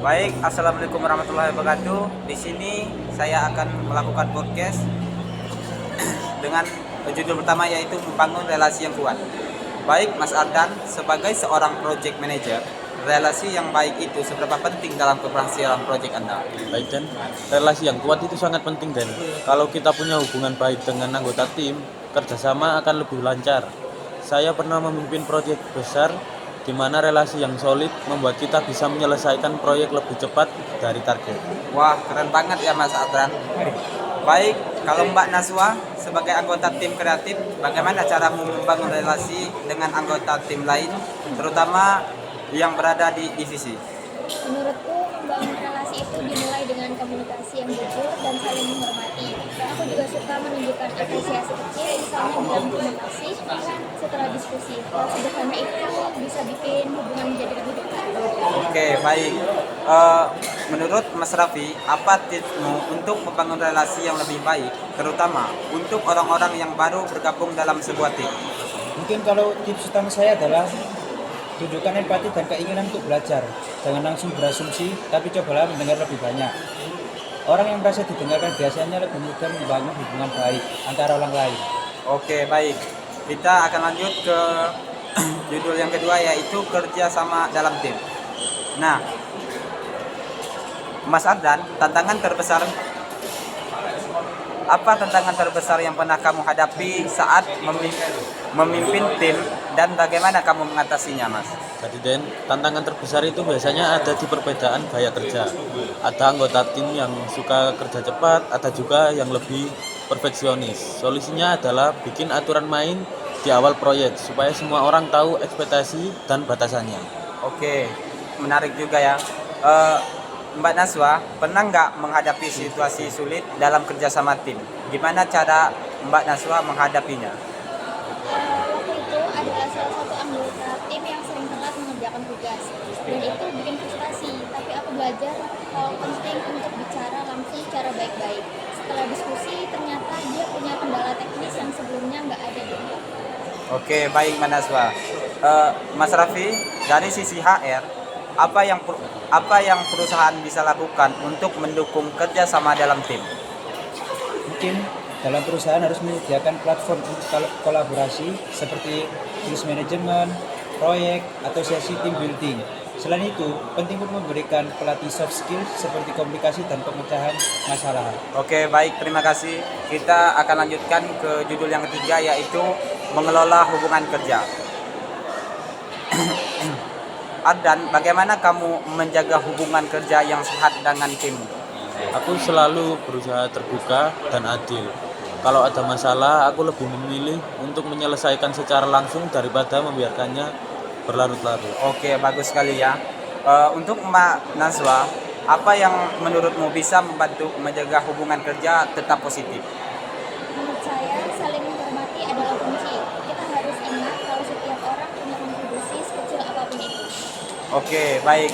Baik, assalamualaikum warahmatullahi wabarakatuh. Di sini saya akan melakukan podcast dengan judul pertama yaitu membangun relasi yang kuat. Baik, Mas Ardan, sebagai seorang project manager, relasi yang baik itu seberapa penting dalam keberhasilan project Anda? Baik, Dan, relasi yang kuat itu sangat penting, Dan. Kalau kita punya hubungan baik dengan anggota tim, kerjasama akan lebih lancar. Saya pernah memimpin proyek besar di mana relasi yang solid membuat kita bisa menyelesaikan proyek lebih cepat dari target. Wah, keren banget ya Mas Ardan. Baik, kalau Mbak Naswa sebagai anggota tim kreatif, bagaimana cara membangun relasi dengan anggota tim lain, terutama yang berada di divisi? Menurutku, membangun relasi itu dimulai dengan komunikasi yang jujur dan saling menghormati. Aku juga suka menunjukkan apresiasi kecil, misalnya bilang terima kasih setelah diskusi. Hal sederhana itu bisa bikin hubungan menjadi lebih dekat. Oke, baik. Menurut Mas Raffi, apa tipsmu untuk membangun relasi yang lebih baik, terutama untuk orang-orang yang baru bergabung dalam sebuah tim? Mungkin kalau tips utama saya adalah tunjukkan empati dan keinginan untuk belajar. Jangan langsung berasumsi, tapi cobalah mendengar lebih banyak. Orang yang merasa didengarkan biasanya lebih mudah membangun hubungan baik antara orang lain. Oke, baik. Kita akan lanjut ke judul yang kedua yaitu kerja sama dalam tim. Nah, Mas Ardan, apa tantangan terbesar yang pernah kamu hadapi saat memimpin tim dan bagaimana kamu mengatasinya, Mas? Jadi, Dan, tantangan terbesar itu biasanya ada di perbedaan gaya kerja. Ada anggota tim yang suka kerja cepat, ada juga yang lebih perfeksionis. Solusinya adalah bikin aturan main di awal proyek supaya semua orang tahu ekspektasi dan batasannya. Oke, menarik juga ya. Eh, Mbak Naswa, pernah nggak menghadapi situasi sulit dalam kerja sama tim? Gimana cara Mbak Naswa menghadapinya? Waktu itu adalah salah satu anggota tim yang sering telat mengerjakan tugas, dan itu bikin frustasi. Tapi aku belajar kalau penting untuk bicara langsung secara baik-baik. Setelah diskusi, ternyata dia punya kendala teknis yang sebelumnya nggak ada di tempat. Oke, baik Mbak Naswa. Mas Raffi, dari sisi HR, apa yang perusahaan bisa lakukan untuk mendukung kerja sama dalam tim? Mungkin dalam perusahaan harus menyediakan platform untuk kolaborasi seperti tools management, proyek, atau sesi team building. Selain itu, penting untuk memberikan pelatih soft skill seperti komunikasi dan pemecahan masalah. Oke, baik, terima kasih. Kita akan lanjutkan ke judul yang ketiga yaitu mengelola hubungan kerja. Ardan, bagaimana kamu menjaga hubungan kerja yang sehat dengan timmu? Aku selalu berusaha terbuka dan adil. Kalau ada masalah, aku lebih memilih untuk menyelesaikan secara langsung daripada membiarkannya berlarut-larut. Oke, bagus sekali ya. Untuk Mbak Naswa, apa yang menurutmu bisa membantu menjaga hubungan kerja tetap positif? Menurut saya, saling menghormati adalah kunci. Kita harus ingat kalau setiap orang punya kontribusi sekecil apapun itu. Oke, baik.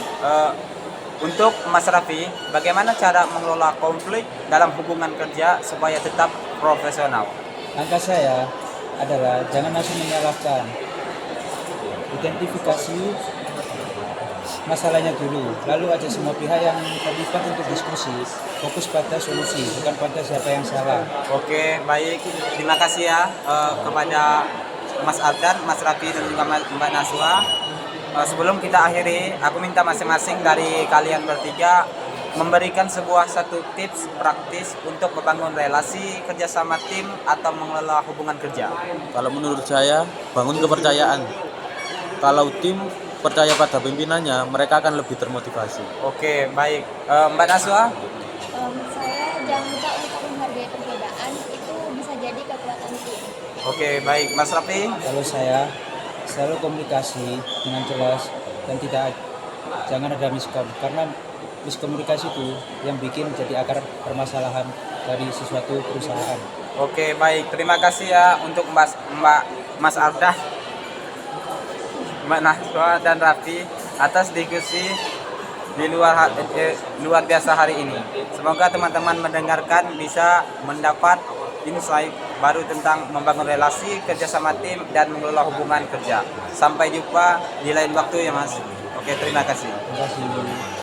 Untuk Mas Raffi, bagaimana cara mengelola konflik dalam hubungan kerja supaya tetap profesional? Langkah saya adalah jangan langsung menyalahkan. Identifikasi masalahnya dulu, lalu ajak semua pihak yang terlibat untuk diskusi. Fokus pada solusi, bukan pada siapa yang salah. Oke, baik. Terima kasih ya kepada Mas Ardan, Mas Raffi, dan juga Mbak Naswa. Sebelum kita akhiri, aku minta masing-masing dari kalian bertiga memberikan satu tips praktis untuk membangun relasi kerjasama tim atau mengelola hubungan kerja. Kalau menurut saya, bangun kepercayaan. Kalau tim percaya pada pimpinannya, mereka akan lebih termotivasi. Oke, baik. Mbak Naswa? Menurut saya, jangan lupa untuk menghargai perbedaan, itu bisa jadi kekuatan tim. Oke, baik. Mas Raffi? Kalau saya selalu komunikasi dengan jelas dan jangan ada miskom, karena miskomunikasi itu yang bikin jadi akar permasalahan dari sesuatu perusahaan. Oke, baik. Terima kasih ya untuk Mas Ardan, Mbak Naswa, dan Raffi atas diskusi di luar biasa hari ini. Semoga teman-teman mendengarkan bisa mendapat insight baru tentang membangun relasi kerjasama tim dan mengelola hubungan kerja. Sampai jumpa di lain waktu ya Mas. Oke, terima kasih. Terima kasih.